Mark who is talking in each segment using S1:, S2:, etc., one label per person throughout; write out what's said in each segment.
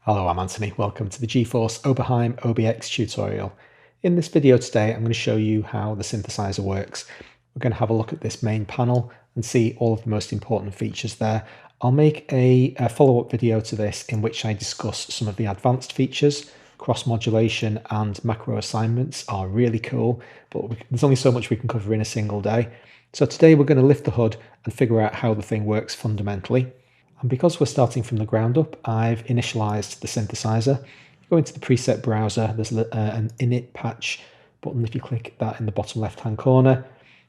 S1: Hello, I'm Anthony. Welcome to the GForce Oberheim OB-X tutorial. In this video today, I'm going to show you how the synthesizer works. We're going to have a look at this main panel and see all of the most important features there. I'll make a follow-up video to this in which I discuss some of the advanced features. Cross-modulation and macro assignments are really cool, but there's only so much we can cover in a single day. So today we're going to lift the hood and figure out how the thing works fundamentally. And because we're starting from the ground up, I've initialized the synthesizer. Go into the preset browser, there's an init patch button. If you click that in the bottom left-hand corner,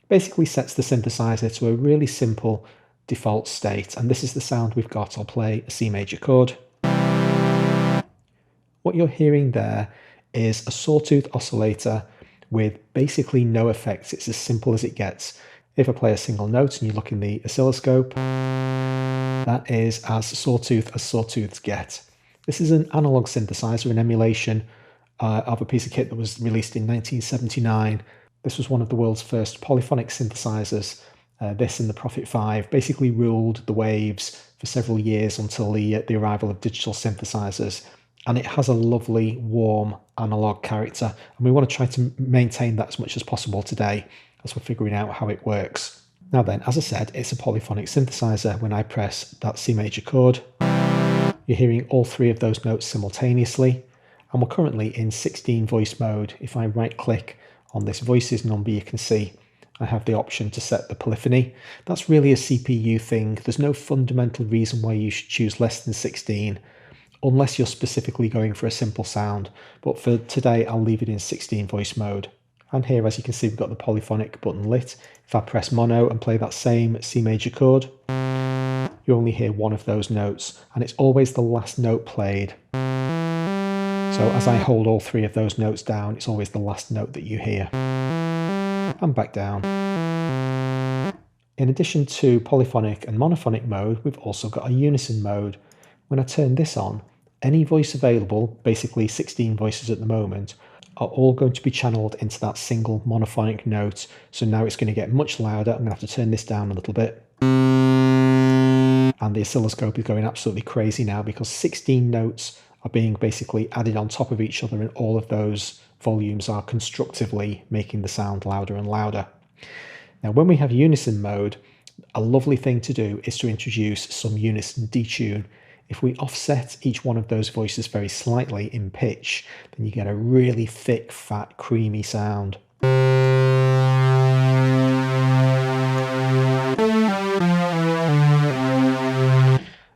S1: basically sets the synthesizer to a really simple default state. And this is the sound we've got. I'll play a C major chord. What you're hearing there is a sawtooth oscillator with basically no effects. It's as simple as it gets. If I play a single note and you look in the oscilloscope, that is as sawtooths get. This is an analog synthesizer, an emulation of a piece of kit that was released in 1979. This was one of the world's first polyphonic synthesizers. This and the Prophet 5 basically ruled the waves for several years until the arrival of digital synthesizers. And it has a lovely, warm analog character. And we want to try to maintain that as much as possible today as we're figuring out how it works. Now then, as I said, it's a polyphonic synthesizer. When I press that C major chord, you're hearing all three of those notes simultaneously. And we're currently in 16 voice mode. If I right click on this voices number, you can see I have the option to set the polyphony. That's really a CPU thing. There's no fundamental reason why you should choose less than 16, unless you're specifically going for a simple sound. But for today, I'll leave it in 16 voice mode. And here, as you can see, we've got the polyphonic button lit. If I press mono and play that same C major chord, you only hear one of those notes, and it's always the last note played. So as I hold all three of those notes down, it's always the last note that you hear. And back down. In addition to polyphonic and monophonic mode, we've also got a unison mode. When I turn this on, any voice available, basically 16 voices at the moment, are all going to be channeled into that single monophonic note. So now it's going to get much louder. I'm going to have to turn this down a little bit. And the oscilloscope is going absolutely crazy now because 16 notes are being basically added on top of each other, and all of those volumes are constructively making the sound louder and louder. Now, when we have unison mode, a lovely thing to do is to introduce some unison detune. If we offset each one of those voices very slightly in pitch, then you get a really thick, fat, creamy sound.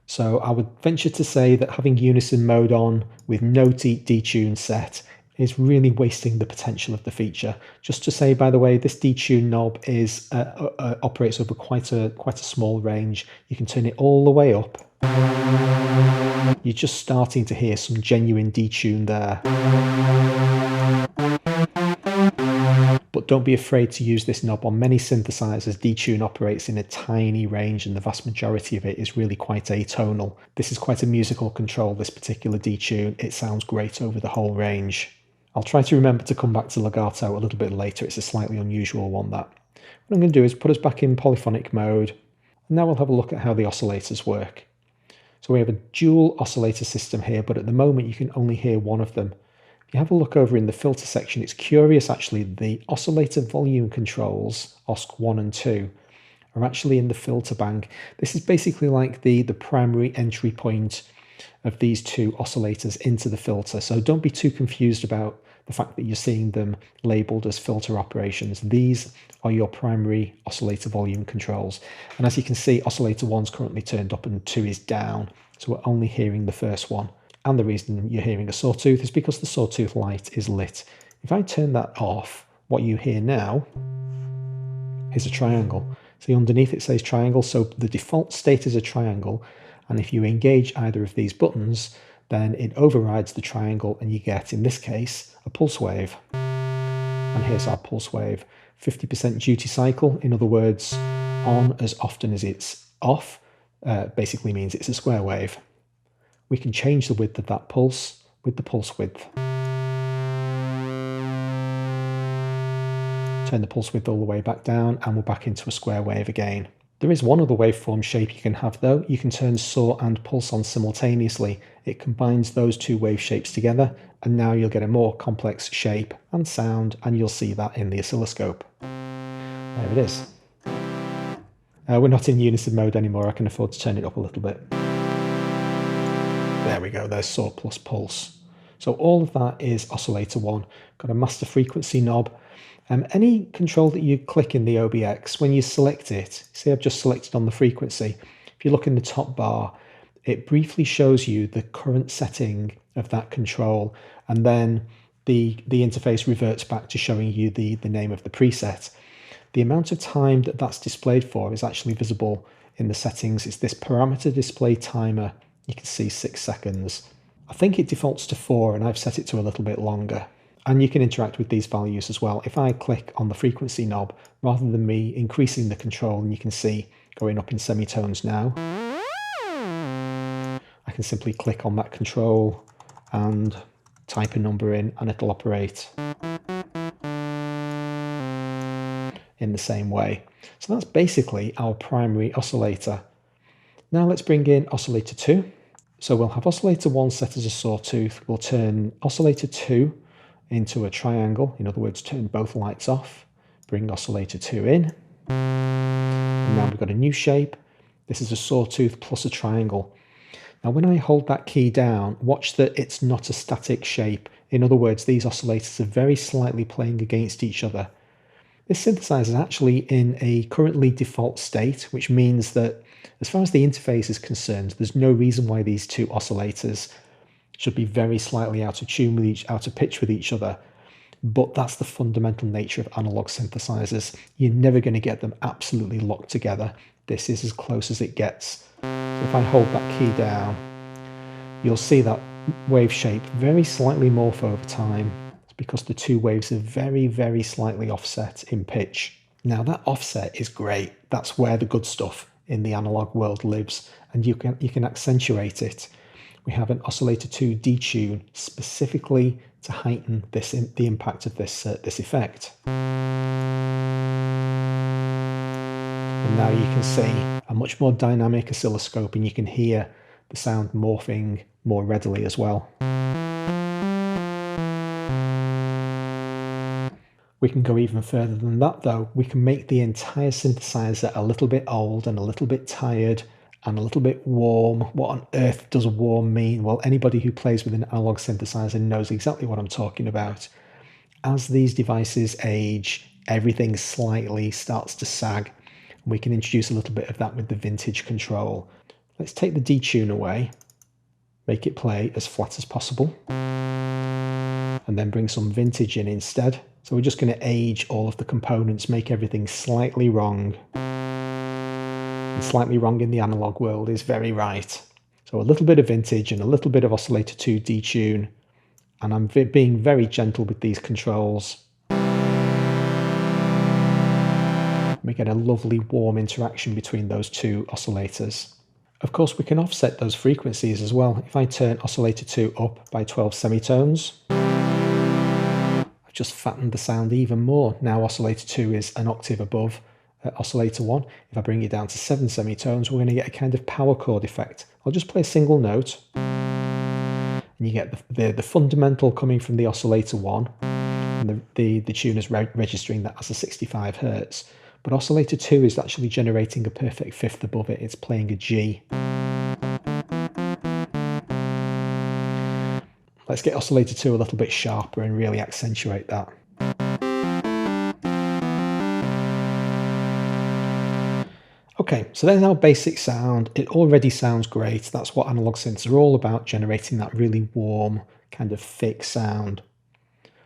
S1: So I would venture to say that having unison mode on with no detune set is really wasting the potential of the feature. Just to say, by the way, this detune knob is operates over quite a small range. You can turn it all the way up. You're just starting to hear some genuine detune there. But don't be afraid to use this knob. On many synthesizers, detune operates in a tiny range, and the vast majority of it is really quite atonal. This is quite a musical control, this particular detune. It sounds great over the whole range. I'll try to remember to come back to legato a little bit later. It's a slightly unusual one, that. What I'm going to do is put us back in polyphonic mode, and now we'll have a look at how the oscillators work. So we have a dual oscillator system here, but at the moment you can only hear one of them. If you have a look over in the filter section, it's curious actually, the oscillator volume controls, OSC1 and 2, are actually in the filter bank. This is basically like the primary entry point of these two oscillators into the filter. So don't be too confused about the fact that you're seeing them labeled as filter operations. These are your primary oscillator volume controls. And as you can see, oscillator 1's currently turned up and 2 is down. So we're only hearing the first one. And the reason you're hearing a sawtooth is because the sawtooth light is lit. If I turn that off, what you hear now is a triangle. See, underneath it says triangle, so the default state is a triangle. And if you engage either of these buttons, then it overrides the triangle and you get, in this case, a pulse wave. And here's our pulse wave. 50% duty cycle, in other words, on as often as it's off, basically means it's a square wave. We can change the width of that pulse with the pulse width. Turn the pulse width all the way back down and we're back into a square wave again. There is one other waveform shape you can have though. You can turn saw and pulse on simultaneously. It combines those two wave shapes together, and now you'll get a more complex shape and sound, and you'll see that in the oscilloscope. There it is. We're not in unison mode anymore. I can afford to turn it up a little bit. There we go, there's saw plus pulse. So all of that is oscillator 1. Got a master frequency knob. Any control that you click in the OB-X, when you select it, see I've just selected on the frequency, if you look in the top bar, it briefly shows you the current setting of that control, and then the interface reverts back to showing you the name of the preset. The amount of time that that's displayed for is actually visible in the settings. It's this parameter display timer. You can see 6 seconds. I think it defaults to 4 and I've set it to a little bit longer. And you can interact with these values as well. If I click on the frequency knob, rather than me increasing the control, and you can see going up in semitones now, I can simply click on that control and type a number in and it'll operate in the same way. So that's basically our primary oscillator. Now let's bring in oscillator 2. So we'll have oscillator 1 set as a sawtooth. We'll turn oscillator 2 into a triangle. In other words, turn both lights off. Bring oscillator 2 in. And now we've got a new shape. This is a sawtooth plus a triangle. Now when I hold that key down, watch that it's not a static shape. In other words, these oscillators are very slightly playing against each other. This synthesizer is actually in a currently default state, which means that as far as the interface is concerned, there's no reason why these two oscillators should be very slightly out of tune with out of pitch with each other. But that's the fundamental nature of analog synthesizers. You're never going to get them absolutely locked together. This is as close as it gets. So if I hold that key down, you'll see that wave shape very slightly morph over time. Because the two waves are very, very slightly offset in pitch. Now that offset is great. That's where the good stuff in the analog world lives, and you can accentuate it. We have an oscillator 2 detune specifically to heighten the impact of this effect. And now you can see a much more dynamic oscilloscope, and you can hear the sound morphing more readily as well. We can go even further than that though. We can make the entire synthesizer a little bit old and a little bit tired and a little bit warm. What on earth does warm mean? Well, anybody who plays with an analog synthesizer knows exactly what I'm talking about. As these devices age, everything slightly starts to sag. We can introduce a little bit of that with the vintage control. Let's take the detune away, make it play as flat as possible, and then bring some vintage in instead. So we're just going to age all of the components, make everything slightly wrong. And slightly wrong in the analog world is very right. So a little bit of vintage and a little bit of oscillator 2 detune. And I'm being very gentle with these controls. We get a lovely warm interaction between those two oscillators. Of course, we can offset those frequencies as well. If I turn oscillator 2 up by 12 semitones, just fattened the sound even more. Now oscillator 2 is an octave above oscillator 1. If I bring it down to 7 semitones, we're going to get a kind of power chord effect. I'll just play a single note, and you get the fundamental coming from the oscillator 1, and the tuner's registering that as a 65 Hertz. But oscillator 2 is actually generating a perfect fifth above it. It's playing a G. Let's get oscillator 2 a little bit sharper and really accentuate that. Okay, so there's our basic sound. It already sounds great. That's what analog synths are all about, generating that really warm, kind of thick sound.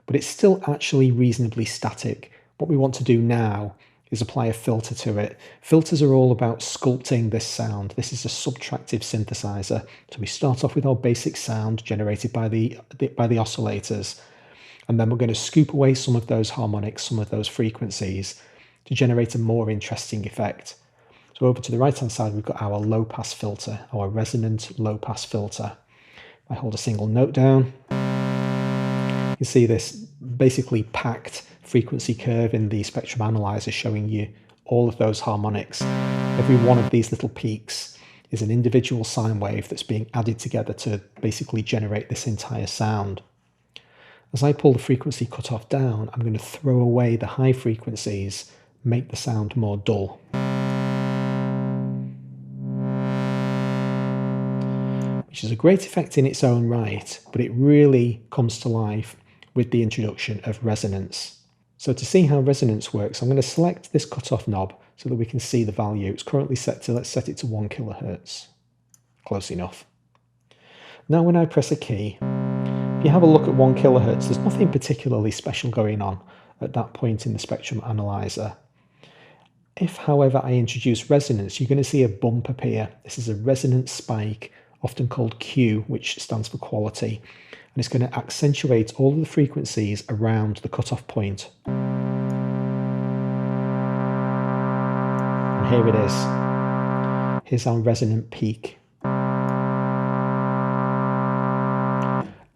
S1: But it's still actually reasonably static. What we want to do now is apply a filter to it. Filters are all about sculpting this sound. This is a subtractive synthesizer. So we start off with our basic sound generated by the oscillators, and then we're going to scoop away some of those harmonics, some of those frequencies, to generate a more interesting effect. So over to the right-hand side, we've got our low-pass filter, our resonant low-pass filter. If I hold a single note down, you see this basically packed frequency curve in the spectrum analyzer showing you all of those harmonics. Every one of these little peaks is an individual sine wave that's being added together to basically generate this entire sound. As I pull the frequency cutoff down, I'm going to throw away the high frequencies, make the sound more dull. Which is a great effect in its own right, but it really comes to life with the introduction of resonance. So to see how resonance works, I'm going to select this cutoff knob so that we can see the value. It's currently set to, let's set it to 1 kilohertz. Close enough. Now when I press a key, if you have a look at 1 kilohertz, there's nothing particularly special going on at that point in the spectrum analyzer. If, however, I introduce resonance, you're going to see a bump appear. This is a resonance spike, often called Q, which stands for quality, and it's going to accentuate all of the frequencies around the cutoff point. And here it is. Here's our resonant peak.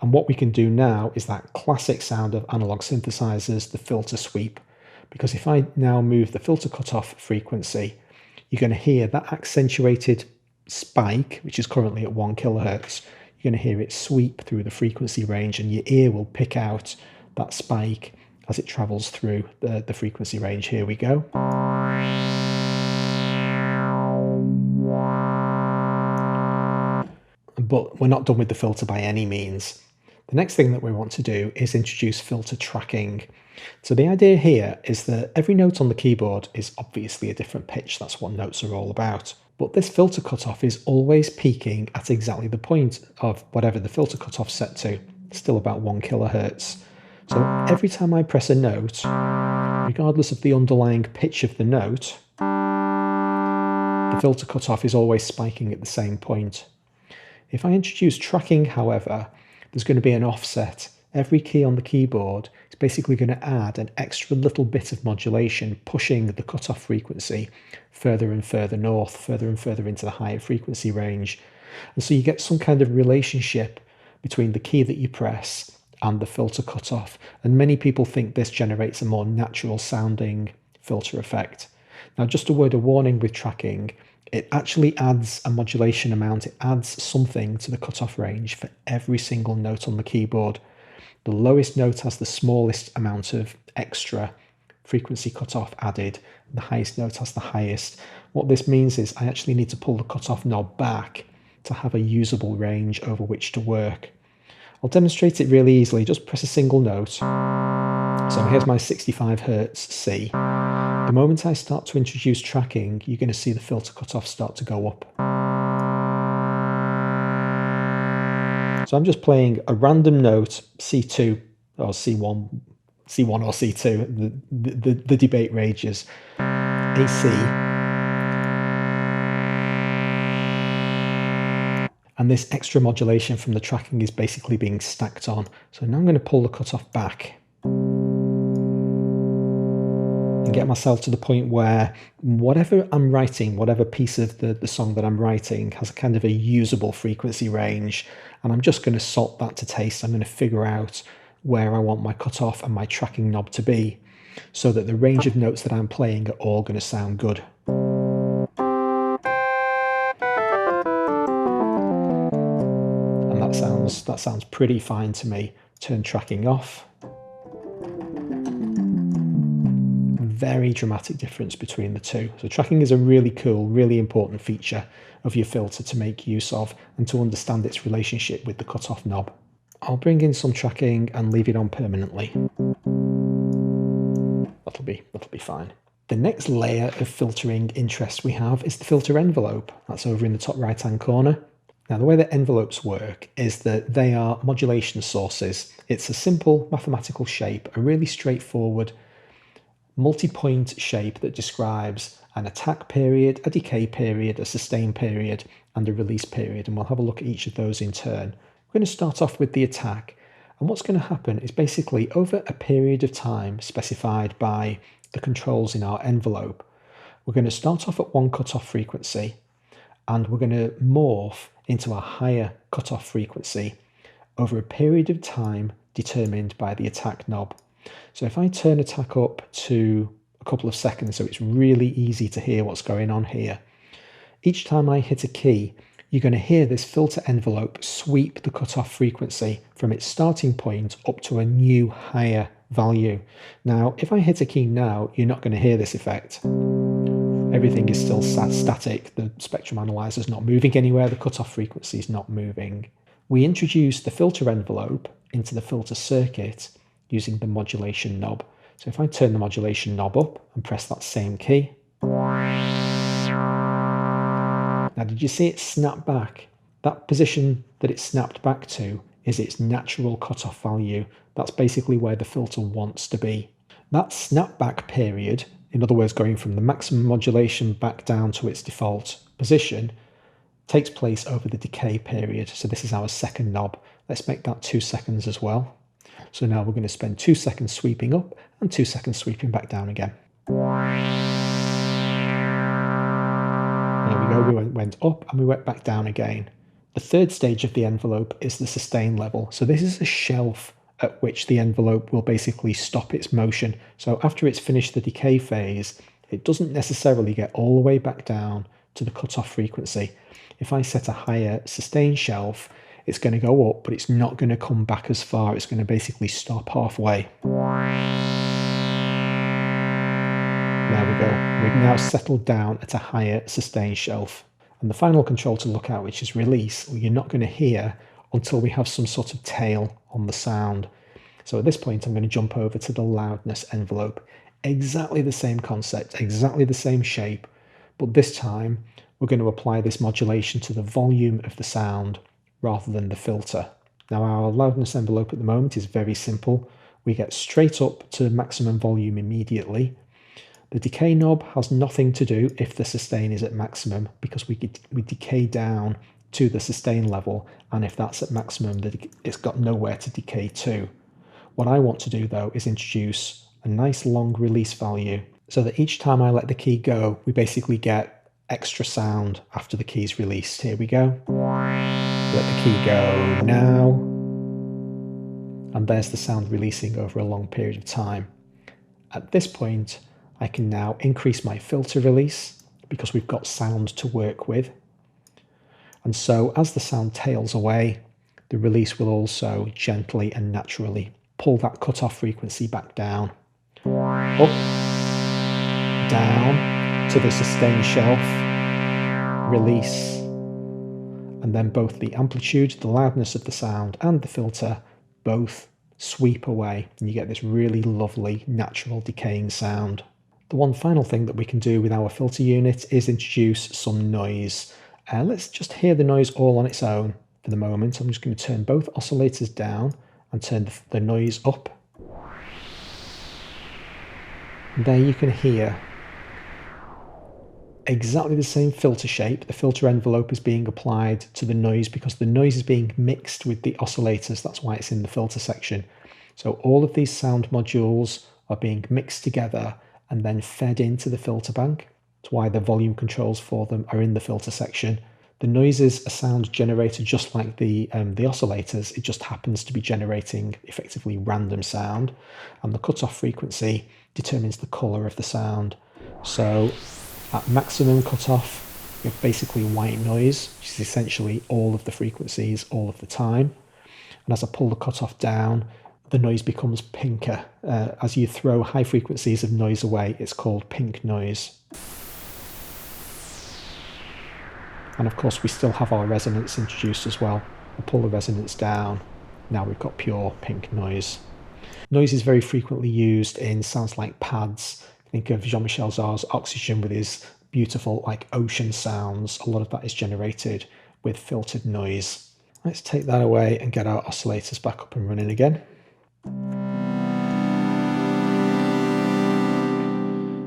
S1: And what we can do now is that classic sound of analog synthesizers, the filter sweep, because if I now move the filter cutoff frequency, you're going to hear that accentuated spike, which is currently at 1 kilohertz. You're going to hear it sweep through the frequency range, and your ear will pick out that spike as it travels through the frequency range. Here we go. But we're not done with the filter by any means. The next thing that we want to do is introduce filter tracking. So the idea here is that every note on the keyboard is obviously a different pitch. That's what notes are all about. But this filter cutoff is always peaking at exactly the point of whatever the filter cutoff set to, still about 1 kilohertz. So every time I press a note, regardless of the underlying pitch of the note, the filter cutoff is always spiking at the same point. If I introduce tracking, however, there's going to be an offset. Every key on the keyboard is basically going to add an extra little bit of modulation, pushing the cutoff frequency further and further north, further and further into the higher frequency range. And so you get some kind of relationship between the key that you press and the filter cutoff. And many people think this generates a more natural sounding filter effect. Now, just a word of warning with tracking, it actually adds a modulation amount. It adds something to the cutoff range for every single note on the keyboard. The lowest note has the smallest amount of extra frequency cutoff added. The highest note has the highest. What this means is I actually need to pull the cutoff knob back to have a usable range over which to work. I'll demonstrate it really easily. Just press a single note. So here's my 65 Hz C. The moment I start to introduce tracking, you're going to see the filter cutoff start to go up. So I'm just playing a random note, C2 or C1 or C2, the debate rages, AC. And this extra modulation from the tracking is basically being stacked on. So now I'm going to pull the cutoff back and get myself to the point where whatever I'm writing, whatever piece of the song that I'm writing has a kind of a usable frequency range, and I'm just going to salt that to taste. I'm going to figure out where I want my cutoff and my tracking knob to be so that the range of notes that I'm playing are all going to sound good. And that sounds pretty fine to me. Turn tracking off. Very dramatic difference between the two. So tracking is a really cool, really important feature of your filter to make use of and to understand its relationship with the cutoff knob. I'll bring in some tracking and leave it on permanently. That'll be fine. The next layer of filtering interest we have is the filter envelope. That's over in the top right hand corner. Now the way that envelopes work is that they are modulation sources. It's a simple mathematical shape, a really straightforward multi-point shape that describes an attack period, a decay period, a sustain period, and a release period. And we'll have a look at each of those in turn. We're going to start off with the attack. And what's going to happen is basically over a period of time specified by the controls in our envelope, we're going to start off at one cutoff frequency and we're going to morph into a higher cutoff frequency over a period of time determined by the attack knob. So if I turn attack up to a couple of seconds so it's really easy to hear what's going on here, Each time I hit a key, you're going to hear this filter envelope sweep the cutoff frequency from its starting point up to a new higher value. Now, if I hit a key now, you're not going to hear this effect. Everything is still static. The spectrum analyzer is not moving anywhere. The cutoff frequency is not moving. We introduce the filter envelope into the filter circuit using the modulation knob. So if I turn the modulation knob up and press that same key, now, did you see it snap back? That position that it snapped back to is its natural cutoff value. That's basically where the filter wants to be. That snapback period, in other words, going from the maximum modulation back down to its default position, takes place over the decay period. So this is our second knob. Let's make that 2 seconds as well. So now we're going to spend 2 seconds sweeping up and 2 seconds sweeping back down again. There we go, we went up and we went back down again. The third stage of the envelope is the sustain level. So this is a shelf at which the envelope will basically stop its motion. So after it's finished the decay phase, it doesn't necessarily get all the way back down to the cutoff frequency. If I set a higher sustain shelf, it's going to go up, but it's not going to come back as far. It's going to basically stop halfway. There we go. We've now settled down at a higher sustain shelf. And the final control to look at, which is release, you're not going to hear until we have some sort of tail on the sound. So at this point, I'm going to jump over to the loudness envelope. Exactly the same concept, exactly the same shape, but this time we're going to apply this modulation to the volume of the sound rather than the filter. Now, our loudness envelope at the moment is very simple. We get straight up to maximum volume immediately. The decay knob has nothing to do if the sustain is at maximum, because we decay down to the sustain level, and if that's at maximum, it's got nowhere to decay to. What I want to do though is introduce a nice long release value so that each time I let the key go, we basically get extra sound after the key is released. Here we go. Let the key go now. And there's the sound releasing over a long period of time. At this point, I can now increase my filter release because we've got sound to work with. And so as the sound tails away, the release will also gently and naturally pull that cutoff frequency back down, up, down to the sustain shelf, release, and then both the amplitude, the loudness of the sound, and the filter both sweep away, and you get this really lovely natural decaying sound. The one final thing that we can do with our filter unit is introduce some noise. Let's just hear the noise all on its own for the moment. I'm just going to turn both oscillators down and turn the noise up. And there you can hear exactly the same filter shape. The filter envelope is being applied to the noise because the noise is being mixed with the oscillators. That's why it's in the filter section. So all of these sound modules are being mixed together and then fed into the filter bank. That's why the volume controls for them are in the filter section. The noise is a sound generator just like the oscillators. It just happens to be generating effectively random sound, and the cutoff frequency determines the color of the sound. So at maximum cutoff, we have basically white noise, which is essentially all of the frequencies all of the time. And as I pull the cutoff down, the noise becomes pinker. As you throw high frequencies of noise away, it's called pink noise. And of course, we still have our resonance introduced as well. We'll pull the resonance down. Now we've got pure pink noise. Noise is very frequently used in sounds like pads. Think of Jean-Michel Jarre's Oxygen with his beautiful like ocean sounds. A lot of that is generated with filtered noise. Let's take that away and get our oscillators back up and running again. So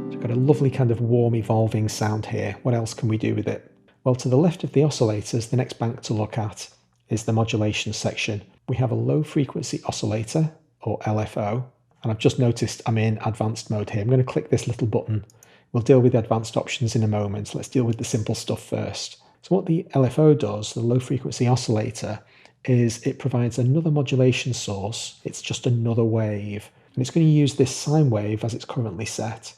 S1: we've got a lovely kind of warm evolving sound here. What else can we do with it? Well, to the left of the oscillators, the next bank to look at is the modulation section. We have a low frequency oscillator, or LFO, and I've just noticed I'm in advanced mode here. I'm going to click this little button. We'll deal with the advanced options in a moment. Let's deal with the simple stuff first. So what the LFO does, the low frequency oscillator, is it provides another modulation source. It's just another wave, and it's going to use this sine wave as it's currently set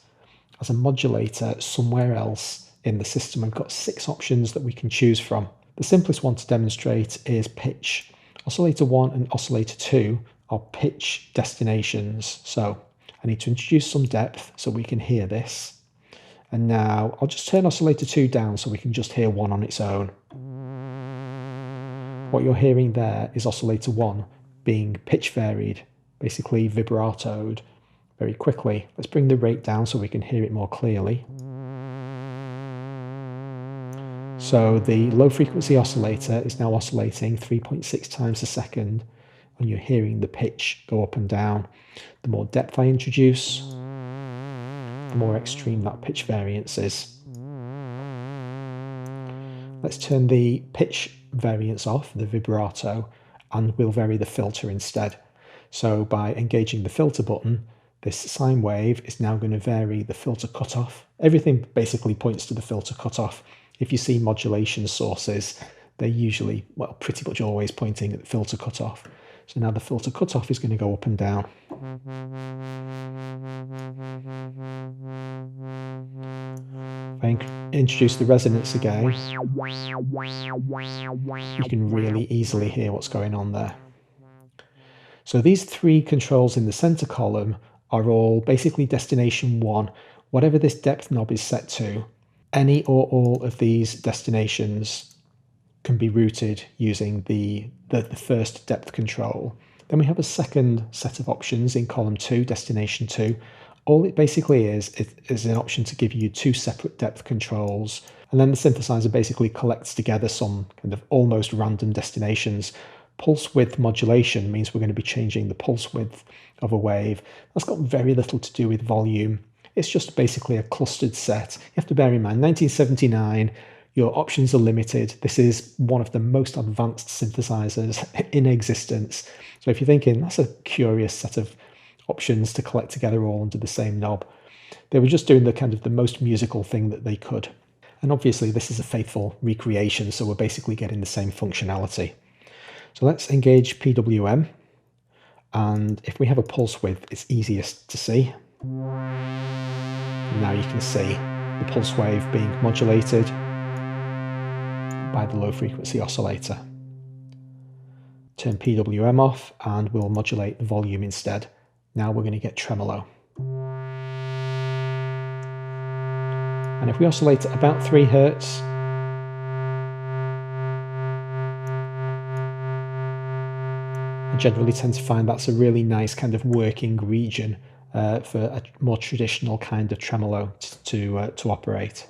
S1: as a modulator somewhere else in the system. We've got 6 options that we can choose from. The simplest one to demonstrate is pitch. Oscillator 1 and Oscillator 2 are pitch destinations. So I need to introduce some depth so we can hear this. And now I'll just turn Oscillator 2 down so we can just hear 1 on its own. What you're hearing there is Oscillator 1 being pitch varied, basically vibratoed very quickly. Let's bring the rate down so we can hear it more clearly. So the low frequency oscillator is now oscillating 3.6 times a second, and you're hearing the pitch go up and down. The more depth I introduce, the more extreme that pitch variance is. Let's turn the pitch variance off, the vibrato, and we'll vary the filter instead. So by engaging the filter button, this sine wave is now going to vary the filter cutoff. Everything basically points to the filter cutoff. If you see modulation sources, they're usually, well, pretty much always pointing at the filter cutoff. So now the filter cutoff is going to go up and down. If I introduce the resonance again, you can really easily hear what's going on there. So these 3 controls in the center column are all basically destination 1. Whatever this depth knob is set to, any or all of these destinations can be routed using the first depth control. Then we have a second set of options in column 2, destination 2. All it basically is an option to give you 2 separate depth controls, and then the synthesizer basically collects together some kind of almost random destinations. Pulse width modulation means we're going to be changing the pulse width of a wave. That's got very little to do with volume. It's just basically a clustered set. You have to bear in mind, 1979, your options are limited. This is one of the most advanced synthesizers in existence. So if you're thinking, that's a curious set of options to collect together all under the same knob, they were just doing the kind of the most musical thing that they could. And obviously this is a faithful recreation, so we're basically getting the same functionality. So let's engage PWM, and if we have a pulse width, it's easiest to see. And now you can see the pulse wave being modulated by the low frequency oscillator. Turn PWM off and we'll modulate the volume instead. Now we're going to get tremolo. And if we oscillate at about 3 Hz, I generally tend to find that's a really nice kind of working region for a more traditional kind of tremolo to operate.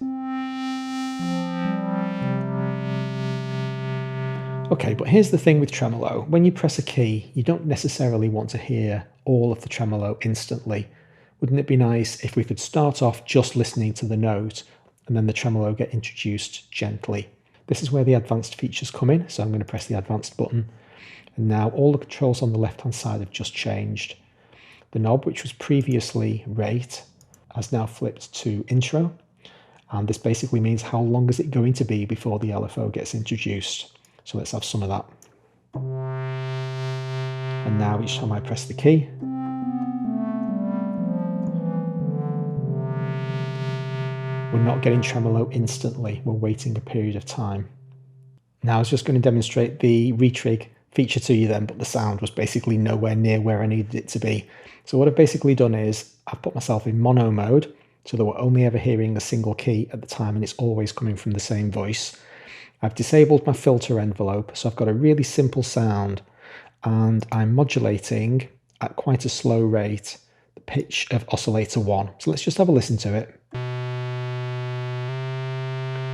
S1: Okay, but here's the thing with tremolo. When you press a key, you don't necessarily want to hear all of the tremolo instantly. Wouldn't it be nice if we could start off just listening to the note and then the tremolo get introduced gently? This is where the advanced features come in, so I'm going to press the advanced button. And now all the controls on the left-hand side have just changed. The knob, which was previously rate, has now flipped to intro. And this basically means how long is it going to be before the LFO gets introduced. So let's have some of that. And now each time I press the key, we're not getting tremolo instantly, we're waiting a period of time. Now I was just going to demonstrate the Rrig feature to you then, but the sound was basically nowhere near where I needed it to be. So what I've basically done is I've put myself in mono mode so that we're only ever hearing a single key at the time and it's always coming from the same voice. I've disabled my filter envelope, so I've got a really simple sound and I'm modulating at quite a slow rate the pitch of oscillator 1. So let's just have a listen to it.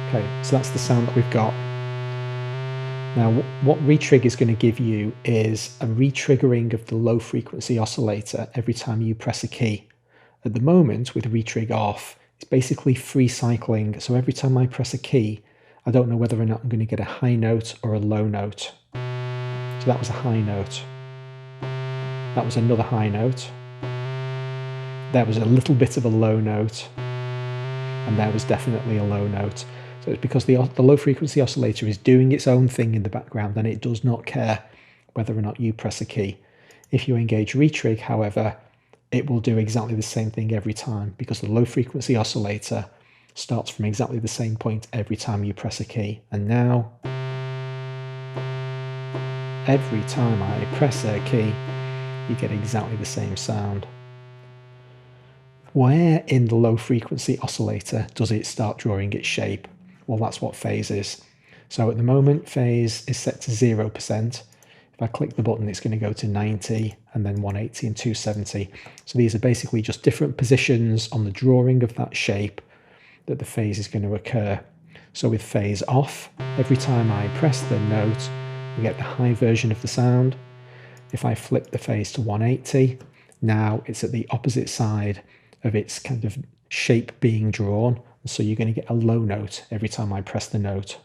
S1: Okay, so that's the sound that we've got. Now, what Rrig is going to give you is a re-triggering of the low frequency oscillator every time you press a key. At the moment, with Rrig off, it's basically free cycling. So every time I press a key, I don't know whether or not I'm going to get a high note or a low note. So that was a high note. That was another high note. There was a little bit of a low note. And there was definitely a low note. So it's because the low frequency oscillator is doing its own thing in the background and it does not care whether or not you press a key. If you engage Rrig, however, it will do exactly the same thing every time because the low frequency oscillator starts from exactly the same point every time you press a key. And now, every time I press a key, you get exactly the same sound. Where in the low frequency oscillator does it start drawing its shape? Well, that's what phase is. So at the moment, phase is set to 0%. If I click the button, it's going to go to 90 and then 180 and 270. So these are basically just different positions on the drawing of that shape that the phase is going to occur. So with phase off, every time I press the note, we get the high version of the sound. If I flip the phase to 180, now it's at the opposite side of its kind of shape being drawn. So you're going to get a low note every time I press the note.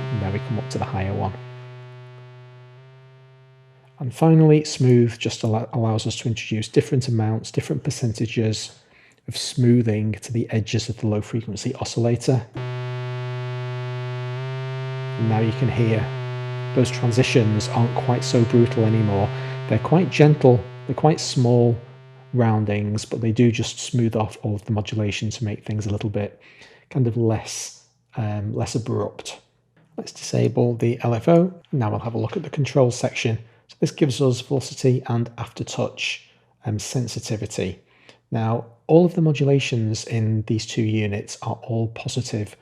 S1: And now we come up to the higher one. And finally, smooth just allows us to introduce different amounts, different percentages of smoothing to the edges of the low frequency oscillator. And now you can hear those transitions aren't quite so brutal anymore. They're quite gentle, they're quite small roundings, but they do just smooth off all of the modulation to make things a little bit kind of less abrupt. Let's disable the LFO. Now we'll have a look at the control section. So this gives us velocity and aftertouch sensitivity. Now, all of the modulations in these two units are all positive.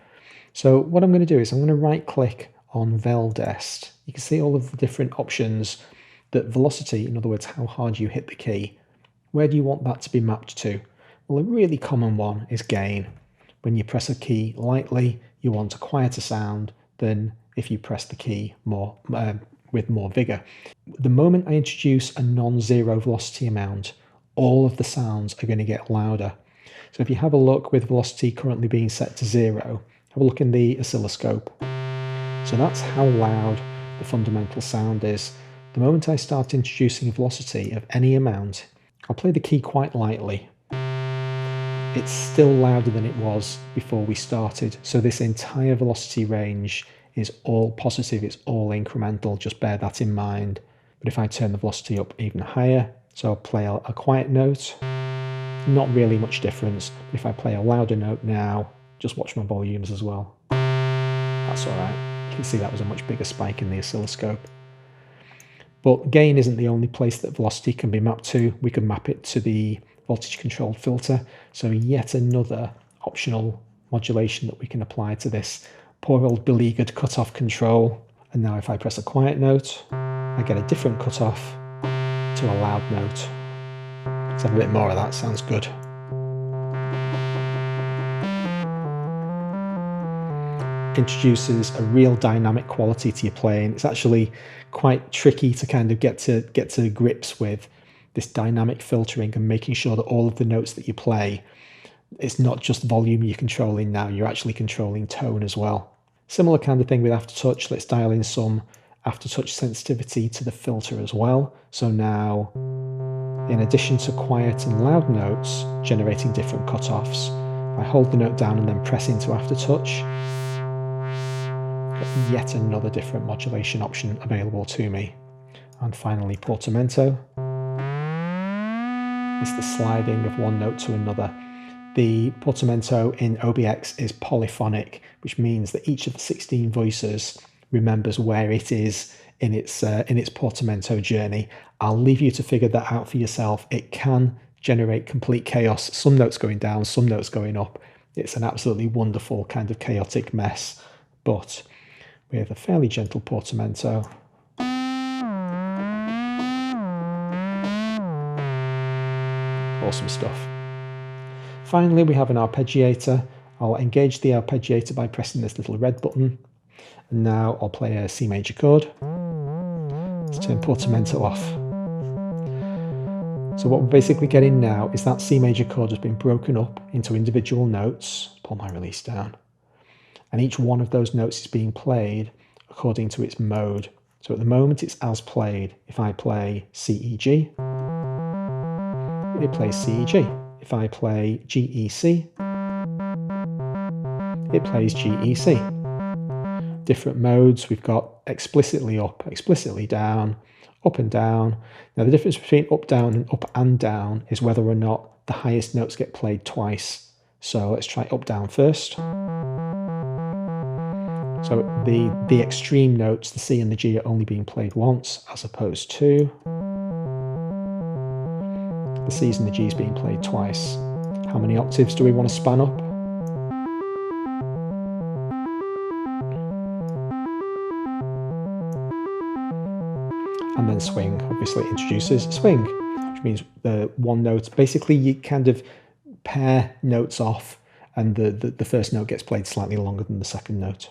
S1: So what I'm going to do is I'm going to right click on Veldest. You can see all of the different options that velocity, in other words, how hard you hit the key, where do you want that to be mapped to? Well, a really common one is gain. When you press a key lightly, you want a quieter sound than if you press the key more with more vigor. The moment I introduce a non-zero velocity amount, all of the sounds are going to get louder. So if you have a look with velocity currently being set to 0, have a look in the oscilloscope. So that's how loud the fundamental sound is. The moment I start introducing velocity of any amount, I'll play the key quite lightly. It's still louder than it was before we started. So this entire velocity range is all positive, it's all incremental, just bear that in mind. But if I turn the velocity up even higher, so I'll play a quiet note, not really much difference. If I play a louder note now, just watch my volumes as well. That's all right. You can see that was a much bigger spike in the oscilloscope. But gain isn't the only place that velocity can be mapped to. We can map it to the voltage controlled filter. So yet another optional modulation that we can apply to this poor old beleaguered cutoff control. And now if I press a quiet note, I get a different cutoff to a loud note. Let's have a bit more of that, sounds good. Introduces a real dynamic quality to your playing. It's actually quite tricky to kind of get to grips with this dynamic filtering and making sure that all of the notes that you play, it's not just volume you're controlling now, you're actually controlling tone as well. Similar kind of thing with aftertouch. Let's dial in some aftertouch sensitivity to the filter as well. So now, in addition to quiet and loud notes generating different cutoffs, I hold the note down and then press into aftertouch. Yet another different modulation option available to me. And finally, portamento. It's the sliding of one note to another. The portamento in OB-X is polyphonic, which means that each of the 16 voices remembers where it is in its portamento journey. I'll leave you to figure that out for yourself. It can generate complete chaos, some notes going down, some notes going up. It's an absolutely wonderful kind of chaotic mess, but with a fairly gentle portamento. Awesome stuff. Finally, we have an arpeggiator. I'll engage the arpeggiator by pressing this little red button. And now I'll play a C major chord. Let's turn portamento off. So what we're basically getting now is that C major chord has been broken up into individual notes. Pull my release down. And each one of those notes is being played according to its mode. So at the moment it's as played. If I play C, E, G, it plays C, E, G. If I play G, E, C, it plays G, E, C. Different modes, we've got explicitly up, explicitly down, up and down. Now the difference between up, and down is whether or not the highest notes get played twice. So let's try up, down first. So the extreme notes, the C and the G, are only being played once, as opposed to the C's and the G's being played twice. How many octaves do we want to span up? And then swing obviously introduces swing, which means the one note, basically you kind of pair notes off and the first note gets played slightly longer than the second note.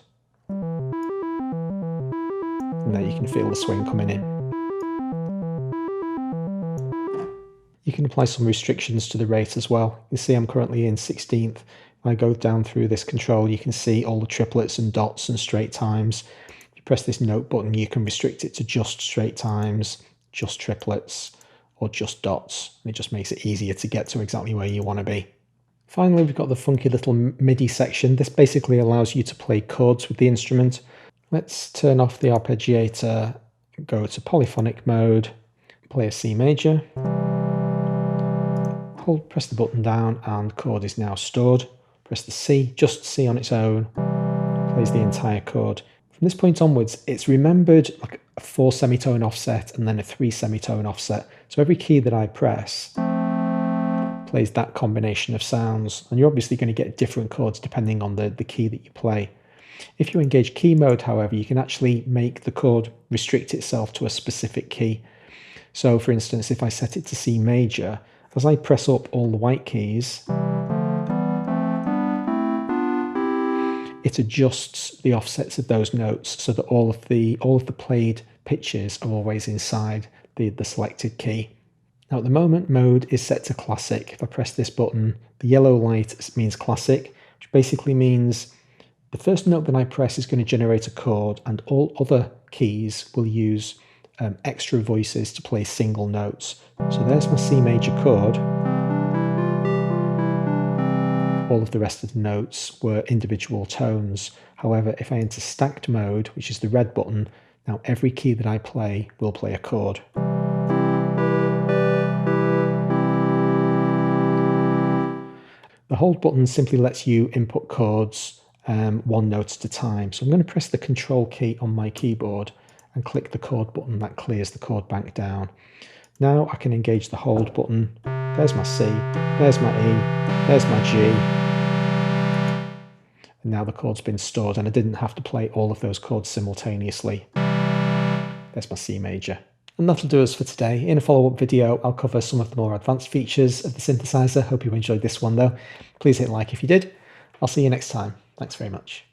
S1: And there you can feel the swing coming in. You can apply some restrictions to the rate as well. You see I'm currently in 16th. If I go down through this control, you can see all the triplets and dots and straight times. If you press this note button, you can restrict it to just straight times, just triplets, or just dots. And it just makes it easier to get to exactly where you want to be. Finally, we've got the funky little MIDI section. This basically allows you to play chords with the instrument. Let's turn off the arpeggiator, go to polyphonic mode, play a C major. Press the button down and chord is now stored. Press the C, just C on its own, plays the entire chord. From this point onwards, it's remembered like a 4 semitone offset and then a 3 semitone offset. So every key that I press plays that combination of sounds. And you're obviously going to get different chords depending on the key that you play. If you engage key mode, however, you can actually make the chord restrict itself to a specific key. So for instance, if I set it to C major, as I press up all the white keys, it adjusts the offsets of those notes so that all of the played pitches are always inside the selected key. Now at the moment, mode is set to classic. If I press this button, the yellow light means classic, which basically means the first note that I press is going to generate a chord, and all other keys will use extra voices to play single notes. So there's my C major chord. All of the rest of the notes were individual tones. However, if I enter stacked mode, which is the red button, now every key that I play will play a chord. The hold button simply lets you input chords one note at a time. So I'm going to press the control key on my keyboard and click the chord button. That clears the chord bank down. Now I can engage the hold button. There's my C, there's my E, there's my G. And now the chord's been stored and I didn't have to play all of those chords simultaneously. There's my C major. And that'll do us for today. In a follow-up video, I'll cover some of the more advanced features of the synthesizer. Hope you enjoyed this one though. Please hit like if you did. I'll see you next time. Thanks very much.